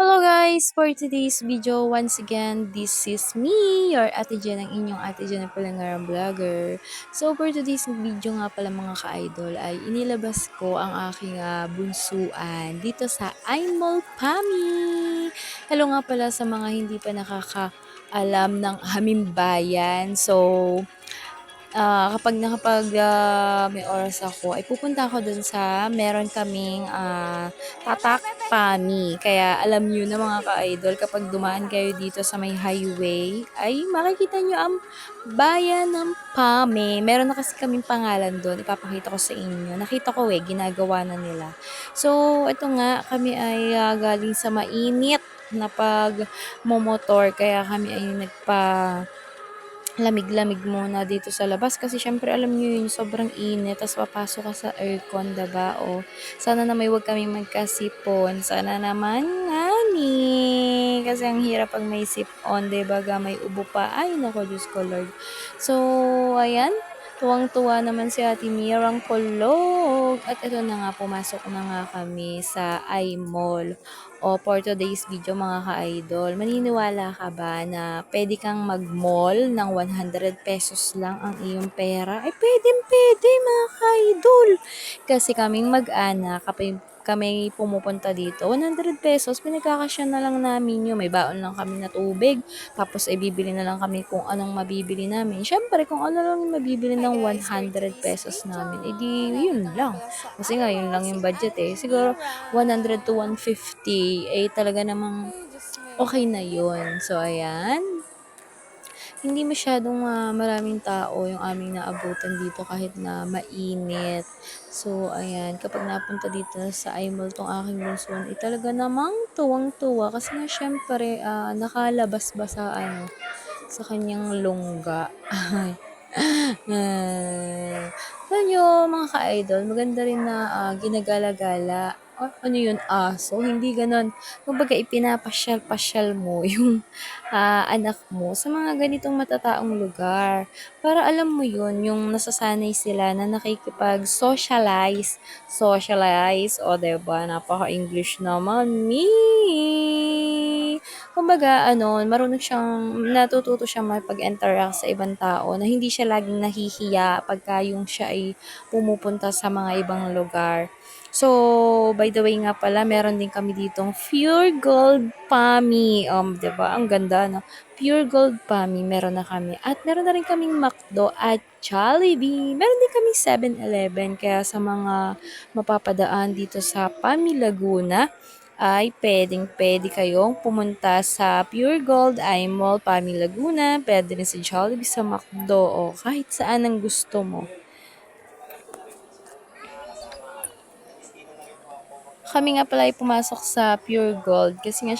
Hello guys! For today's video, once again, this is me, your Ate Jen, ang inyong Ate Jen na Palangarang Vlogger. So for today's video nga pala mga ka-idol ay inilabas ko ang aking bunsuan dito sa iMall Pami. Hello nga pala sa mga hindi pa nakakaalam ng Hamimbayan. So kapag may oras ako, ay pupunta ako dun sa meron kaming tatak Pami. Kaya alam nyo na mga ka-idol, kapag dumaan kayo dito sa may highway, ay makikita nyo ang bayan ng Pami. Meron na kasi kaming pangalan doon, ipapakita ko sa inyo. Nakita ko ginagawa na nila. So, ito nga, kami ay galing sa mainit na pag-momotor, kaya kami ay lamig-lamig muna dito sa labas kasi syempre alam niyo yun sobrang init tapos papasok ka sa aircon, diba? O sana na may wag kami magkasipon, sana naman ngani kasi ang hirap pag may sipon, diba? May ubo pa, ay nako Diyos ko Lord. So ayan, tuwang-tuwa naman si Ate Mirang Kulog. At ito na nga, pumasok na nga kami sa iMall. O for today's video mga ka-idol, maniniwala ka ba na pwede kang mag-mall ng 100 pesos lang ang iyong pera? Ay pwede mga ka-idol. Kasi kaming mag-anak, kami pumupunta dito, 100 pesos, pinagkakasya na lang namin yun. May baon lang kami na tubig, tapos ay bibili na lang kami kung anong mabibili namin. Syempre, kung ano lang yung mabibili ng 100 pesos namin, edi yun lang. Kasi nga, yun lang yung budget eh. Siguro, 100 to 150, eh talaga namang okay na yun. So, ayan. Hindi masyadong maraming tao yung aming naabutan dito kahit na mainit. So, ayan, kapag napunta dito sa iMall tong aking bunsuan, talaga namang tuwang-tuwa kasi nga syempre, nakalabas ba sa kanyang lungga. Alam nyo, mga ka-idol, maganda rin na ginagala-gala. Ano yun, aso? Hindi ganon. Kumbaga, ipinapasyal-pasyal mo yung anak mo sa mga ganitong matataong lugar. Para alam mo yun, yung nasasanay sila na nakikipag-socialize. Socialize, o diba, napaka-English naman, me. Kumbaga, natututo siyang makipag-interact sa ibang tao na hindi siya laging nahihiya pagka yung siya ay pumupunta sa mga ibang lugar. So, by the way nga pala, meron din kami ditong Pure Gold Pami. 'Di ba? Ang ganda, no? Pure Gold Pami, meron na kami. At meron na rin kaming McDo at Jollibee. Meron din kaming 7-Eleven. Kaya sa mga mapapadaan dito sa Pami, Laguna, ay pwedeng-pwede kayong pumunta sa Pure Gold, iMall, Pami, Laguna. Pwede rin sa Jollibee, sa McDo, o kahit saan ang gusto mo. Kami nga pala ay pumasok sa Pure Gold kasi nga